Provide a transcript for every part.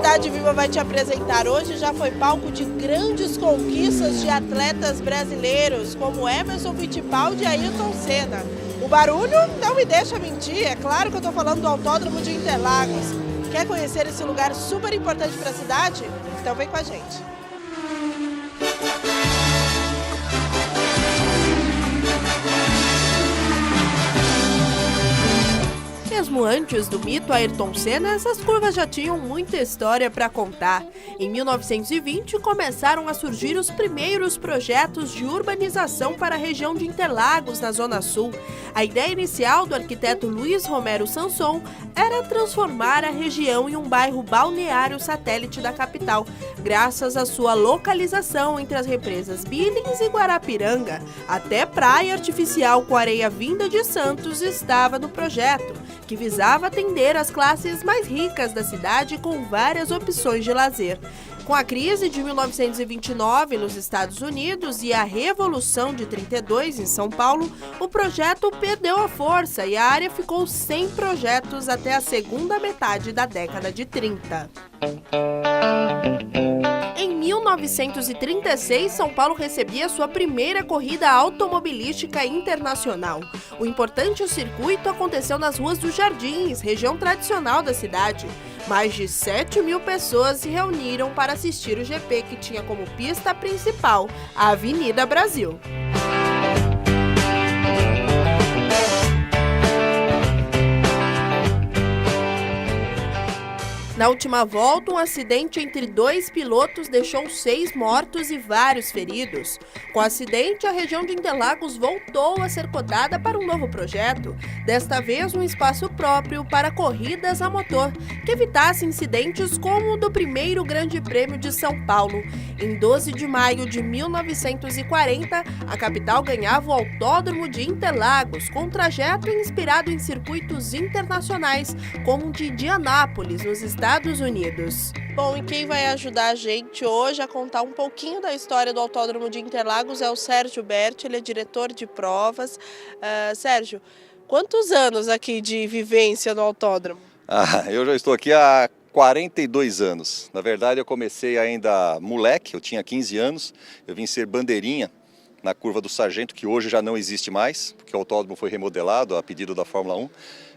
Cidade Viva vai te apresentar hoje já foi palco de grandes conquistas de atletas brasileiros, como Emerson Fittipaldi e Ayrton Senna. O barulho não me deixa mentir, é claro que eu estou falando do Autódromo de Interlagos. Quer conhecer esse lugar super importante para a cidade? Então vem com a gente. Mesmo antes do mito Ayrton Senna, essas curvas já tinham muita história para contar. Em 1920, começaram a surgir os primeiros projetos de urbanização para a região de Interlagos, na Zona Sul. A ideia inicial do arquiteto Luiz Romero Sanson era transformar a região em um bairro balneário satélite da capital, graças à sua localização entre as represas Billings e Guarapiranga. Até praia artificial com areia vinda de Santos estava no projeto, que visava atender as classes mais ricas da cidade com várias opções de lazer. Com a crise de 1929 nos Estados Unidos e a Revolução de 32 em São Paulo, o projeto perdeu a força e a área ficou sem projetos até a segunda metade da década de 30. Em 1936, São Paulo recebia sua primeira corrida automobilística internacional. O importante circuito aconteceu nas ruas dos Jardins, região tradicional da cidade. Mais de 7.000 pessoas se reuniram para assistir o GP, que tinha como pista principal a Avenida Brasil. Na última volta, um acidente entre dois pilotos deixou 6 mortos e vários feridos. Com o acidente, a região de Interlagos voltou a ser cotada para um novo projeto, desta vez um espaço próprio para corridas a motor, que evitasse incidentes como o do primeiro Grande Prêmio de São Paulo. Em 12 de maio de 1940, a capital ganhava o Autódromo de Interlagos, com um trajeto inspirado em circuitos internacionais, como o de Indianápolis, nos Estados Unidos. Bom, e quem vai ajudar a gente hoje a contar um pouquinho da história do Autódromo de Interlagos é o Sérgio Berti, ele é diretor de provas. Sérgio, quantos anos aqui de vivência no autódromo? Eu já estou aqui há 42 anos. Na verdade, eu comecei ainda moleque, eu tinha 15 anos, eu vim ser bandeirinha na curva do Sargento, que hoje já não existe mais, porque o autódromo foi remodelado a pedido da Fórmula 1.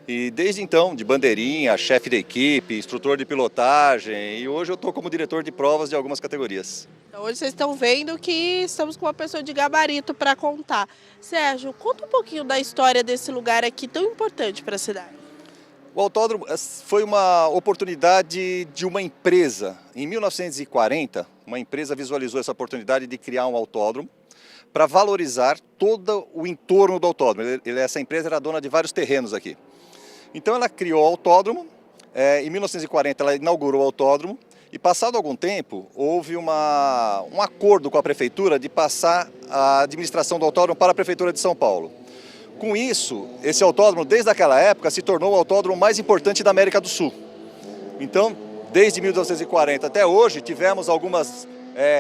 E desde então, de bandeirinha, chefe da equipe, instrutor de pilotagem, e hoje eu estou como diretor de provas de algumas categorias. Então, hoje vocês estão vendo que estamos com uma pessoa de gabarito para contar. Sérgio, conta um pouquinho da história desse lugar aqui tão importante para a cidade. O autódromo foi uma oportunidade de uma empresa. Em 1940, uma empresa visualizou essa oportunidade de criar um autódromo para valorizar todo o entorno do autódromo. Essa empresa era dona de vários terrenos aqui. Então ela criou o autódromo, em 1940 ela inaugurou o autódromo e passado algum tempo houve um acordo com a prefeitura de passar a administração do autódromo para a prefeitura de São Paulo. Com isso, esse autódromo desde aquela época se tornou o autódromo mais importante da América do Sul. Então, desde 1940 até hoje tivemos algumas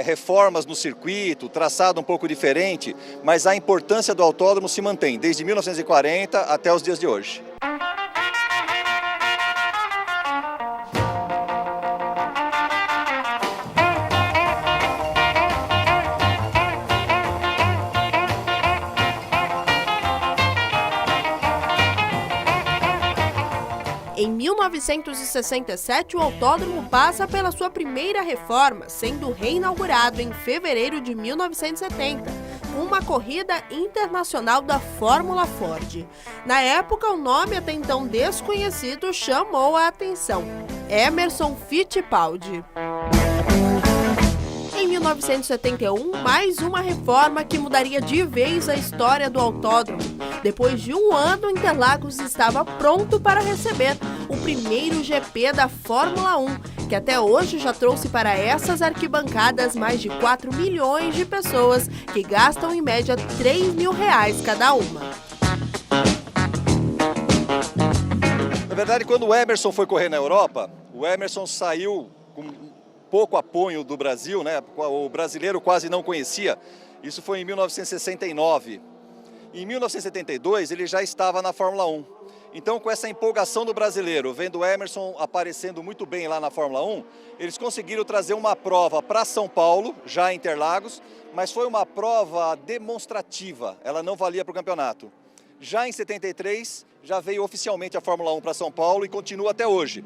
reformas no circuito, traçado um pouco diferente, mas a importância do autódromo se mantém desde 1940 até os dias de hoje. Em 1967, o autódromo passa pela sua primeira reforma, sendo reinaugurado em fevereiro de 1970, com uma corrida internacional da Fórmula Ford. Na época, o nome até então desconhecido chamou a atenção: Emerson Fittipaldi. Em 1971, mais uma reforma que mudaria de vez a história do autódromo. Depois de um ano, Interlagos estava pronto para receber o primeiro GP da Fórmula 1, que até hoje já trouxe para essas arquibancadas mais de 4 milhões de pessoas que gastam em média R$3.000 cada uma. Na verdade, quando o Emerson foi correr na Europa, o Emerson saiu com pouco apoio do Brasil, né? O brasileiro quase não conhecia. Isso foi em 1969. Em 1972 ele já estava na Fórmula 1. Então, com essa empolgação do brasileiro, vendo o Emerson aparecendo muito bem lá na Fórmula 1, eles conseguiram trazer uma prova para São Paulo, já em Interlagos, mas foi uma prova demonstrativa, ela não valia para o campeonato. Já em 73, já veio oficialmente a Fórmula 1 para São Paulo e continua até hoje.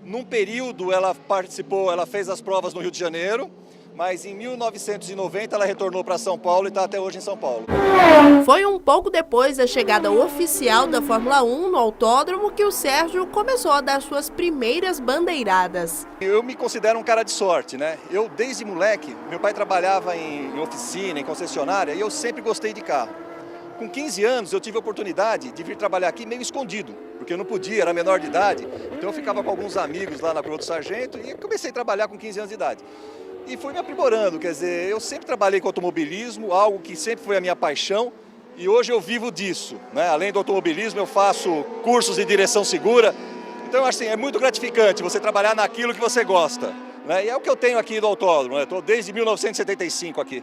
Num período ela participou, ela fez as provas no Rio de Janeiro, mas em 1990 ela retornou para São Paulo e está até hoje em São Paulo. Foi um pouco depois da chegada oficial da Fórmula 1 no autódromo que o Sérgio começou a dar suas primeiras bandeiradas. Eu me considero um cara de sorte, né? Eu, desde moleque, meu pai trabalhava em oficina, em concessionária, e eu sempre gostei de carro. Com 15 anos eu tive a oportunidade de vir trabalhar aqui meio escondido, porque eu não podia, era menor de idade, então eu ficava com alguns amigos lá na Curva do Sargento e comecei a trabalhar com 15 anos de idade. E fui me aprimorando, quer dizer, eu sempre trabalhei com automobilismo, algo que sempre foi a minha paixão, e hoje eu vivo disso, né? Além do automobilismo, eu faço cursos de direção segura, então eu acho assim, é muito gratificante você trabalhar naquilo que você gosta, né? E é o que eu tenho aqui do autódromo, né? Estou desde 1975 aqui.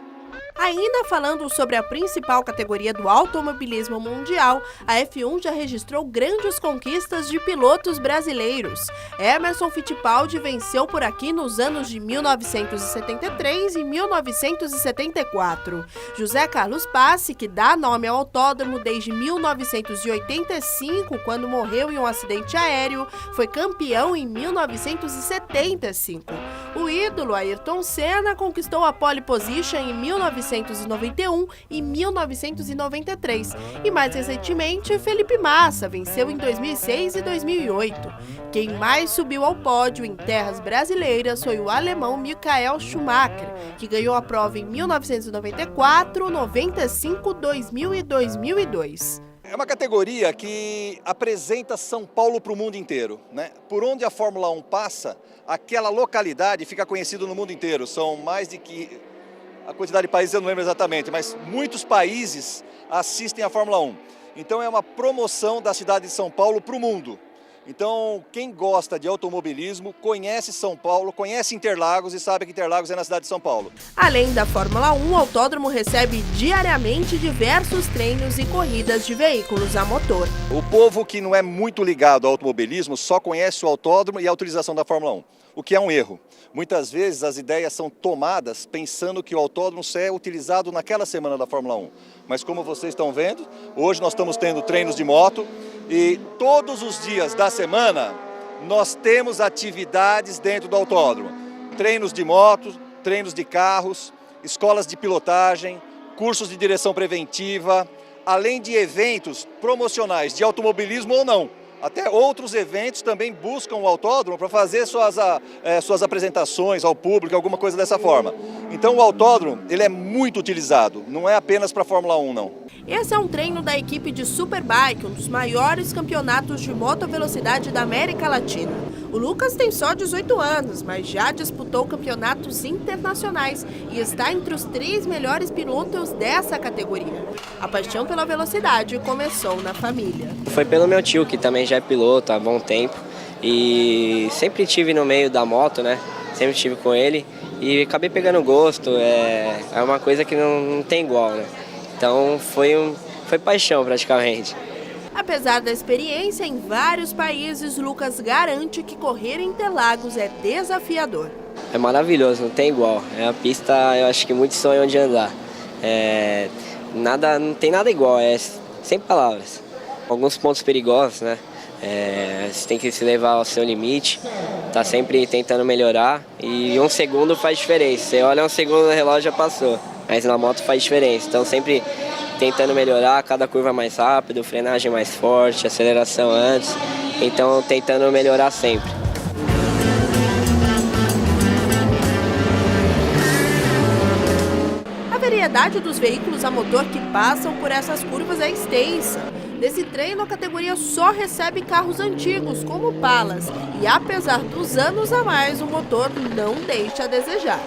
Ainda falando sobre a principal categoria do automobilismo mundial, a F1 já registrou grandes conquistas de pilotos brasileiros. Emerson Fittipaldi venceu por aqui nos anos de 1973 e 1974. José Carlos Passe, que dá nome ao autódromo desde 1985, quando morreu em um acidente aéreo, foi campeão em 1975. O ídolo Ayrton Senna conquistou a pole position em 1991 e 1993. E mais recentemente, Felipe Massa venceu em 2006 e 2008. Quem mais subiu ao pódio em terras brasileiras foi o alemão Michael Schumacher, que ganhou a prova em 1994, 95, 2000 e 2002. É uma categoria que apresenta São Paulo para o mundo inteiro, né? Por onde a Fórmula 1 passa, aquela localidade fica conhecida no mundo inteiro. São mais de que... a quantidade de países eu não lembro exatamente, mas muitos países assistem à Fórmula 1. Então é uma promoção da cidade de São Paulo para o mundo. Então quem gosta de automobilismo conhece São Paulo, conhece Interlagos e sabe que Interlagos é na cidade de São Paulo. Além da Fórmula 1, o autódromo recebe diariamente diversos treinos e corridas de veículos a motor. O povo que não é muito ligado ao automobilismo só conhece o autódromo e a utilização da Fórmula 1, o que é um erro. Muitas vezes as ideias são tomadas pensando que o autódromo só é utilizado naquela semana da Fórmula 1. Mas como vocês estão vendo, hoje nós estamos tendo treinos de moto e todos os dias da semana nós temos atividades dentro do autódromo. Treinos de moto, treinos de carros, escolas de pilotagem, cursos de direção preventiva, além de eventos promocionais de automobilismo ou não. Até outros eventos também buscam o autódromo para fazer suas apresentações ao público, alguma coisa dessa forma. Então o autódromo ele é muito utilizado, não é apenas para a Fórmula 1 não. Esse é um treino da equipe de Superbike, um dos maiores campeonatos de motovelocidade da América Latina. O Lucas tem só 18 anos, mas já disputou campeonatos internacionais e está entre os 3 melhores pilotos dessa categoria. A paixão pela velocidade começou na família. Foi pelo meu tio, que também já é piloto há bom tempo, e sempre estive no meio da moto, né? Sempre estive com ele e acabei pegando gosto, é uma coisa que não tem igual, né? Então foi paixão praticamente. Apesar da experiência em vários países, Lucas garante que correr em Interlagos é desafiador. É maravilhoso, não tem igual. É uma pista, eu acho que muitos sonham de andar. Não tem nada igual, é sem palavras. Alguns pontos perigosos, né? Você tem que se levar ao seu limite, tá sempre tentando melhorar e um segundo faz diferença. Você olha um segundo no relógio já passou, mas na moto faz diferença. Então sempre tentando melhorar, cada curva mais rápido, frenagem mais forte, aceleração antes. Então tentando melhorar sempre. A variedade dos veículos a motor que passam por essas curvas é extensa. Nesse treino, a categoria só recebe carros antigos, como Palas, e apesar dos anos a mais, o motor não deixa a desejar.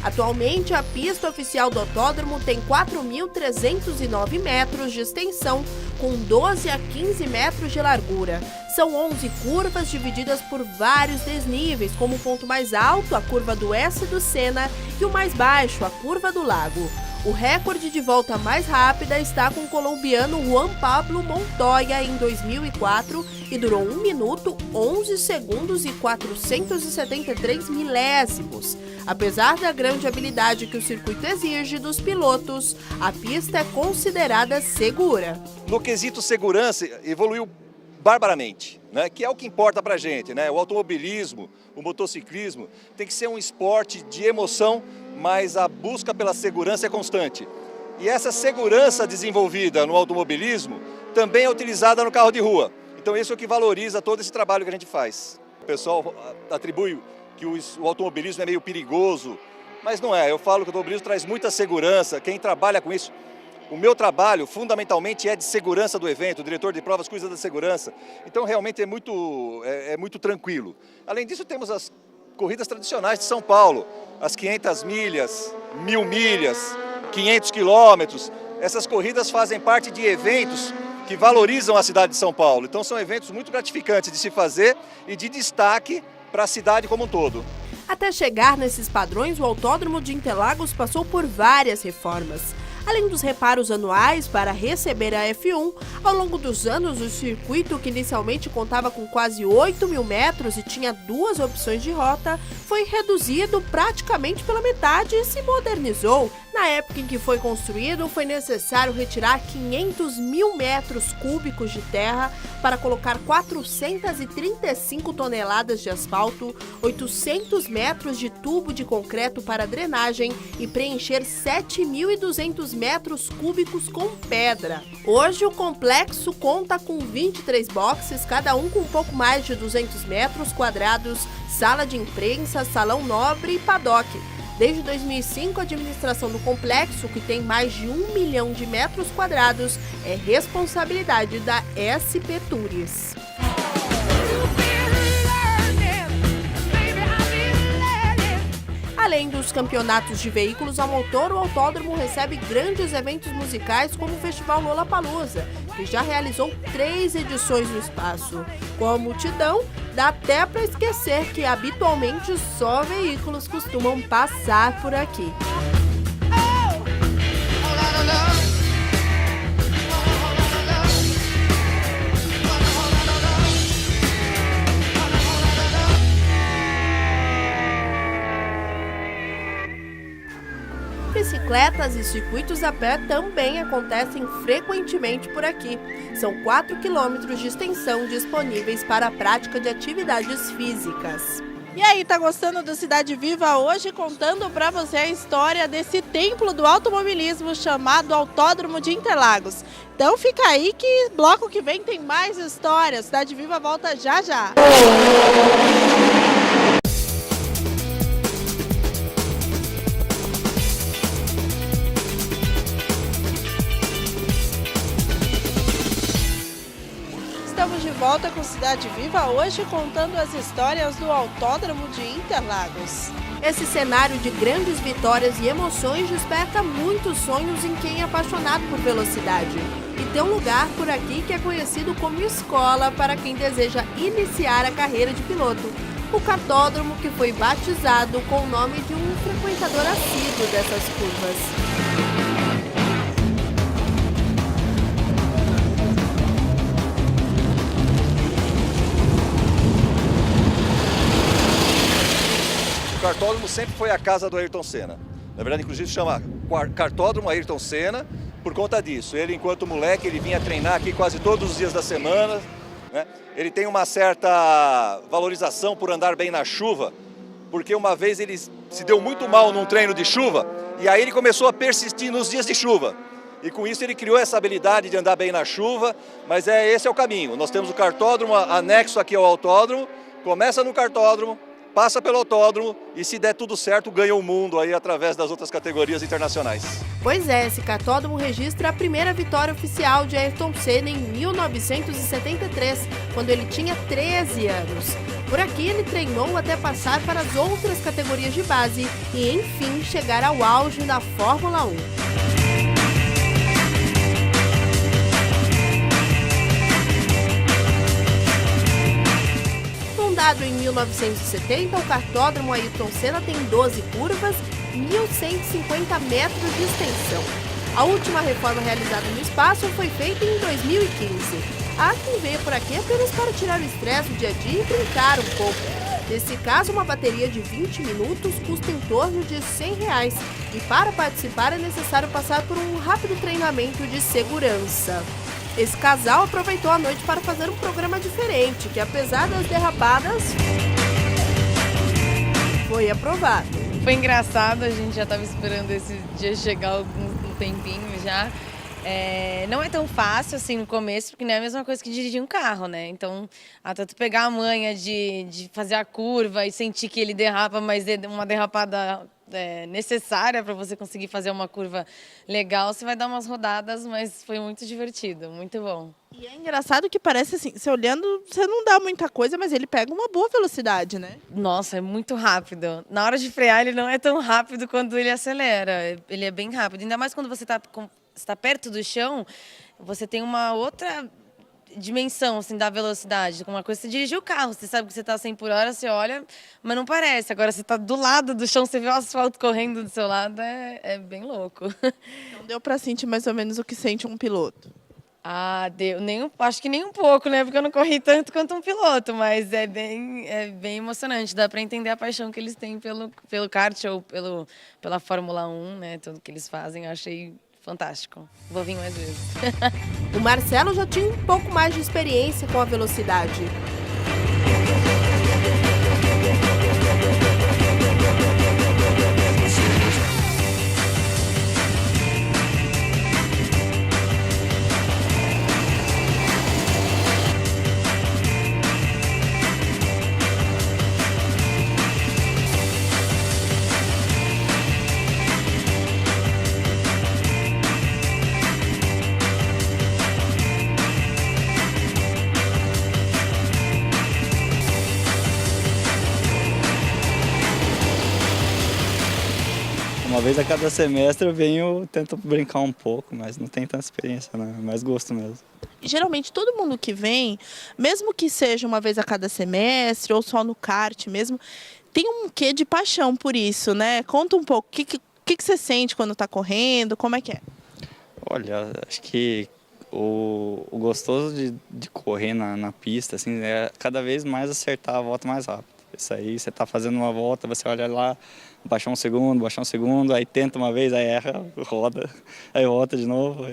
Atualmente, a pista oficial do autódromo tem 4.309 metros de extensão, com 12 a 15 metros de largura. São 11 curvas divididas por vários desníveis, como o ponto mais alto, a curva do S do Senna, e o mais baixo, a curva do Lago. O recorde de volta mais rápida está com o colombiano Juan Pablo Montoya em 2004 e durou 1 minuto, 11 segundos e 473 milésimos. Apesar da grande habilidade que o circuito exige dos pilotos, a pista é considerada segura. No quesito segurança, evoluiu barbaramente, né? Que é o que importa pra gente, né? O automobilismo, o motociclismo tem que ser um esporte de emoção, mas a busca pela segurança é constante. E essa segurança desenvolvida no automobilismo também é utilizada no carro de rua. Então isso é o que valoriza todo esse trabalho que a gente faz. O pessoal atribui que o automobilismo é meio perigoso, mas não é. Eu falo que o automobilismo traz muita segurança, quem trabalha com isso. O meu trabalho, fundamentalmente, é de segurança do evento, o diretor de provas cuida da segurança. Então, realmente, é muito tranquilo. Além disso, temos as corridas tradicionais de São Paulo, as 500 milhas, 1000 milhas, 500 quilômetros. Essas corridas fazem parte de eventos que valorizam a cidade de São Paulo. Então, são eventos muito gratificantes de se fazer e de destaque para a cidade como um todo. Até chegar nesses padrões, o Autódromo de Interlagos passou por várias reformas. Além dos reparos anuais para receber a F1, ao longo dos anos o circuito, que inicialmente contava com quase 8.000 metros e tinha 2 opções de rota, foi reduzido praticamente pela metade e se modernizou. Na época em que foi construído, foi necessário retirar 500.000 metros cúbicos de terra para colocar 435 toneladas de asfalto, 800 metros de tubo de concreto para drenagem e preencher 7.200 metros cúbicos com pedra. Hoje o complexo conta com 23 boxes, cada um com um pouco mais de 200 metros quadrados, sala de imprensa, salão nobre e paddock. Desde 2005, a administração do complexo, que tem mais de 1 milhão de metros quadrados, é responsabilidade da SP Tours. Além dos campeonatos de veículos a motor, o autódromo recebe grandes eventos musicais como o Festival Lollapalooza, que já realizou 3 edições no espaço. Com a multidão, dá até para esquecer que habitualmente só veículos costumam passar por aqui. Bicicletas e circuitos a pé também acontecem frequentemente por aqui. São 4 quilômetros de extensão disponíveis para a prática de atividades físicas. E aí, tá gostando do Cidade Viva hoje? Contando para você a história desse templo do automobilismo chamado Autódromo de Interlagos. Então fica aí que bloco que vem tem mais histórias. Cidade Viva volta já já. Estamos de volta com Cidade Viva, hoje contando as histórias do Autódromo de Interlagos. Esse cenário de grandes vitórias e emoções desperta muitos sonhos em quem é apaixonado por velocidade. E tem um lugar por aqui que é conhecido como escola para quem deseja iniciar a carreira de piloto. O kartódromo, que foi batizado com o nome de um frequentador assíduo dessas curvas. O kartódromo sempre foi a casa do Ayrton Senna. Na verdade, inclusive, se chama Kartódromo Ayrton Senna por conta disso. Ele, enquanto moleque, ele vinha treinar aqui quase todos os dias da semana, né? Ele tem uma certa valorização por andar bem na chuva, porque uma vez ele se deu muito mal num treino de chuva e aí ele começou a persistir nos dias de chuva. E com isso ele criou essa habilidade de andar bem na chuva, mas esse é o caminho. Nós temos o kartódromo anexo aqui ao autódromo, começa no kartódromo, passa pelo autódromo e, se der tudo certo, ganha o mundo aí através das outras categorias internacionais. Pois é, esse kartódromo registra a primeira vitória oficial de Ayrton Senna em 1973, quando ele tinha 13 anos. Por aqui ele treinou até passar para as outras categorias de base e, enfim, chegar ao auge da Fórmula 1. Fundado em 1970, o kartódromo Ayrton Senna tem 12 curvas 1.150 metros de extensão. A última reforma realizada no espaço foi feita em 2015. Há quem veio por aqui apenas para tirar o estresse do dia a dia e brincar um pouco. Nesse caso, uma bateria de 20 minutos custa em torno de R$100. E para participar é necessário passar por um rápido treinamento de segurança. Esse casal aproveitou a noite para fazer um programa diferente, que apesar das derrapadas, foi aprovado. Foi engraçado, a gente já estava esperando esse dia chegar há um tempinho já. Não é tão fácil assim no começo, porque não é a mesma coisa que dirigir um carro, né? Então, até tu pegar a manha de fazer a curva e sentir que ele derrapa, mas é uma derrapada necessária para você conseguir fazer uma curva legal, você vai dar umas rodadas, mas foi muito divertido, muito bom. E é engraçado que parece assim, você olhando, você não dá muita coisa, mas ele pega uma boa velocidade, né? Nossa, é muito rápido. Na hora de frear, ele não é tão rápido quando ele acelera. Ele é bem rápido. Ainda mais quando você está perto do chão, você tem uma outra dimensão assim, da velocidade. Uma coisa, você dirige o carro, você sabe que você está 100 por hora, você olha, mas não parece. Agora, você está do lado do chão, você vê o asfalto correndo do seu lado, é bem louco. Então deu para sentir mais ou menos o que sente um piloto. Ah, deu. Acho que nem um pouco, né? Porque eu não corri tanto quanto um piloto, mas é bem emocionante. Dá para entender a paixão que eles têm pelo kart ou pela Fórmula 1, né? Tudo que eles fazem, eu achei fantástico. Vou vir mais vezes. O Marcelo já tinha um pouco mais de experiência com a velocidade. Uma vez a cada semestre eu venho, tento brincar um pouco, mas não tem tanta experiência, né? É mais gosto mesmo. E, geralmente todo mundo que vem, mesmo que seja uma vez a cada semestre ou só no kart mesmo, tem um quê de paixão por isso, né? Conta um pouco, o que você sente quando está correndo, como é que é? Olha, acho que o gostoso de correr na pista assim, é cada vez mais acertar a volta mais rápido. Isso aí, você está fazendo uma volta, você olha lá, baixar um segundo, aí tenta uma vez, aí erra, roda, aí volta de novo.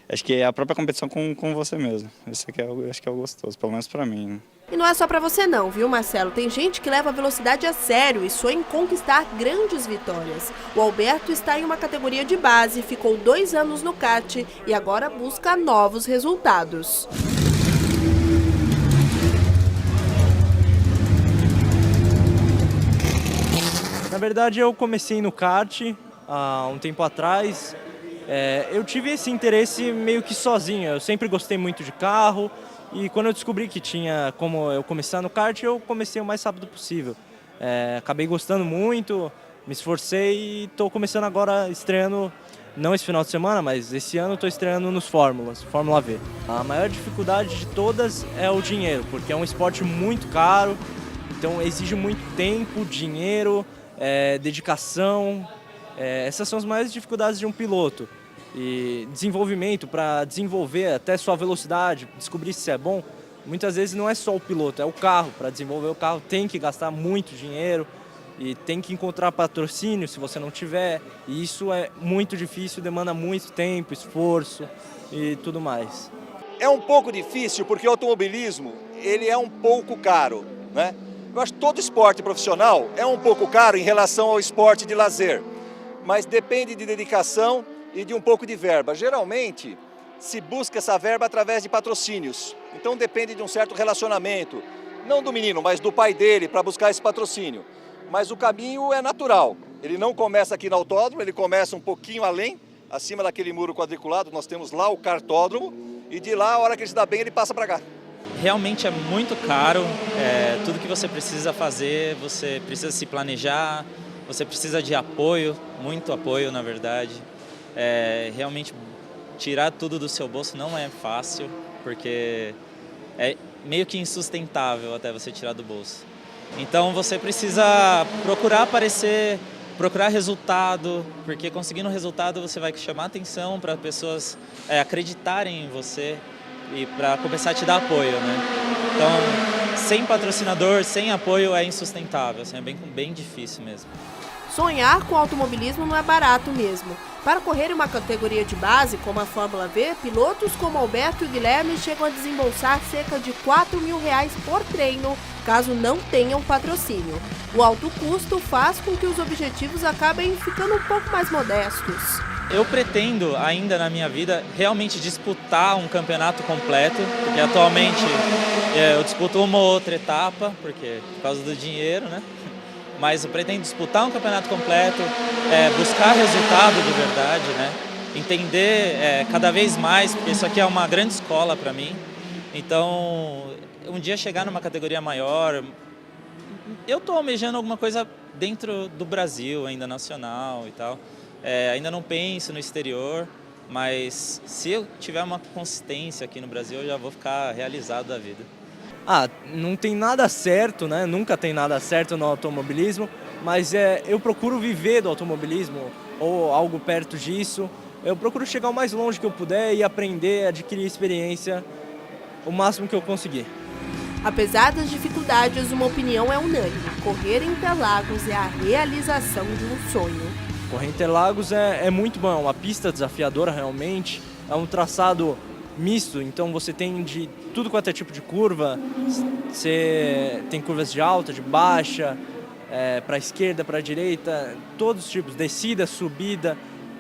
Acho que é a própria competição com você mesmo. Isso aqui acho que é o gostoso, pelo menos para mim, né? E não é só pra você não, viu, Marcelo? Tem gente que leva a velocidade a sério e sonha em conquistar grandes vitórias. O Alberto está em uma categoria de base, ficou 2 anos no kart e agora busca novos resultados. Na verdade, eu comecei no kart há um tempo atrás. Eu tive esse interesse meio que sozinho. Eu sempre gostei muito de carro e quando eu descobri que tinha como eu começar no kart, eu comecei o mais rápido possível. Acabei gostando muito, me esforcei e estou começando agora estreando, não esse final de semana, mas esse ano estou estreando nos Fórmula V. A maior dificuldade de todas é o dinheiro, porque é um esporte muito caro, então exige muito tempo, dinheiro, dedicação. Essas são as maiores dificuldades de um piloto. E desenvolvimento, para desenvolver até sua velocidade, descobrir se é bom, muitas vezes não é só o piloto, é o carro. Para desenvolver o carro tem que gastar muito dinheiro e tem que encontrar patrocínio se você não tiver. E isso é muito difícil, demanda muito tempo, esforço e tudo mais. É um pouco difícil porque o automobilismo ele é um pouco caro, né? Eu acho que todo esporte profissional é um pouco caro em relação ao esporte de lazer, mas depende de dedicação e de um pouco de verba. Geralmente, se busca essa verba através de patrocínios, então depende de um certo relacionamento, não do menino, mas do pai dele, para buscar esse patrocínio. Mas o caminho é natural, ele não começa aqui no autódromo, ele começa um pouquinho além, acima daquele muro quadriculado, nós temos lá o kartódromo, e de lá, a hora que ele se dá bem, ele passa para cá. Realmente é muito caro, tudo que você precisa fazer, você precisa se planejar, você precisa de apoio, muito apoio na verdade. Realmente tirar tudo do seu bolso não é fácil, porque é meio que insustentável até você tirar do bolso. Então você precisa procurar aparecer procurar resultado, porque conseguindo resultado você vai chamar atenção para pessoas acreditarem em você e para começar a te dar apoio, né? Então, sem patrocinador, sem apoio é insustentável, assim, é bem difícil mesmo. Sonhar com automobilismo não é barato mesmo. Para correr em uma categoria de base, como a Fórmula V, pilotos como Alberto e Guilherme chegam a desembolsar cerca de R$4.000 por treino, caso não tenham patrocínio. O alto custo faz com que os objetivos acabem ficando um pouco mais modestos. Eu pretendo ainda na minha vida realmente disputar um campeonato completo, porque atualmente eu disputo uma ou outra etapa, porque por causa do dinheiro, né? Mas eu pretendo disputar um campeonato completo, buscar resultado de verdade, né? Entender cada vez mais, porque isso aqui é uma grande escola para mim. Então, um dia chegar numa categoria maior, eu estou almejando alguma coisa dentro do Brasil, ainda nacional e tal. Ainda não penso no exterior, mas se eu tiver uma consistência aqui no Brasil, eu já vou ficar realizado da vida. Não tem nada certo, né? Nunca tem nada certo no automobilismo, mas eu procuro viver do automobilismo ou algo perto disso. Eu procuro chegar o mais longe que eu puder e aprender, adquirir experiência o máximo que eu conseguir. Apesar das dificuldades, uma opinião é unânime: correr em Interlagos é a realização de um sonho. Correr em Interlagos é muito bom, é uma pista desafiadora realmente, é um traçado misto, então você tem de tudo quanto é tipo de curva, você tem curvas de alta, de baixa, para a esquerda, para a direita, todos os tipos, descida, subida,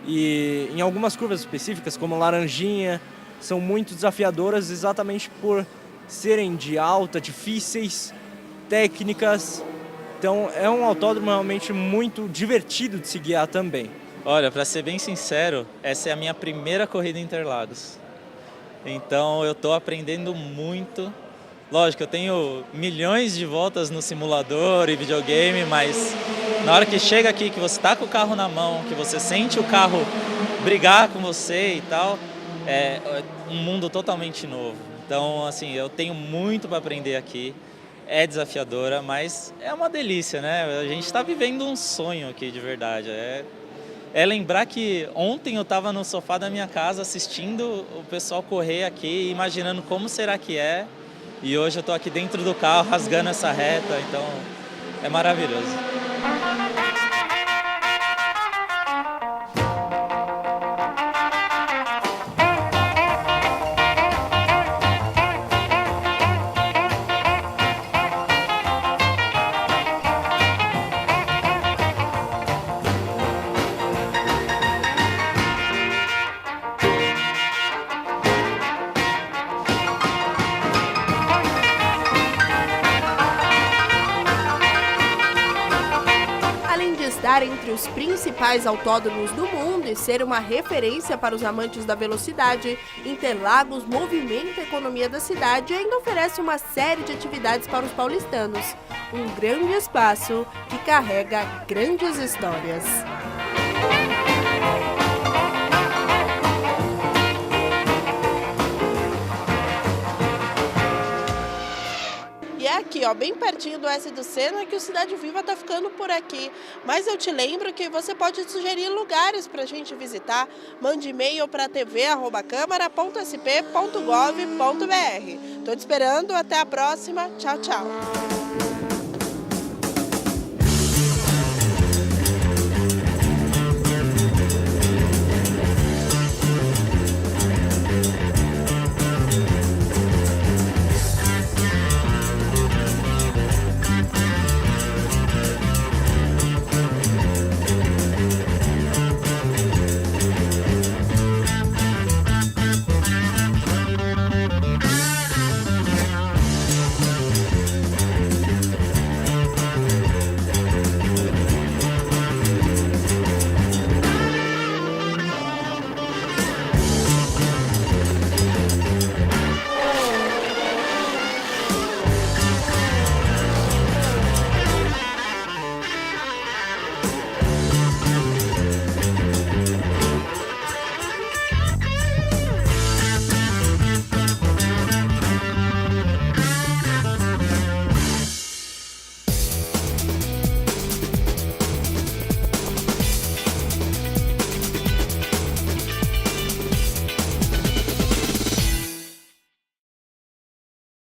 e em algumas curvas específicas, como Laranjinha, são muito desafiadoras exatamente por serem de alta, difíceis, técnicas. Então é um autódromo realmente muito divertido de se guiar também. Olha, para ser bem sincero, essa é a minha primeira corrida em Interlagos. Então eu estou aprendendo muito. Lógico, eu tenho milhões de voltas no simulador e videogame, mas na hora que chega aqui, que você está com o carro na mão, que você sente o carro brigar com você e tal, é um mundo totalmente novo. Então, assim, eu tenho muito para aprender aqui. É desafiadora, mas é uma delícia, né? A gente está vivendo um sonho aqui de verdade. É lembrar que ontem eu estava no sofá da minha casa assistindo o pessoal correr aqui, imaginando como será que é. E hoje eu estou aqui dentro do carro rasgando essa reta, então é maravilhoso. Estar entre os principais autódromos do mundo e ser uma referência para os amantes da velocidade, Interlagos movimenta a economia da cidade e ainda oferece uma série de atividades para os paulistanos. Um grande espaço que carrega grandes histórias. E é aqui, ó, bem pertinho do S do Sena, que o Cidade Viva tá ficando por aqui. Mas eu te lembro que você pode sugerir lugares pra gente visitar. Mande e-mail para tv@câmara.sp.gov.br. Tô te esperando, até a próxima. Tchau, tchau.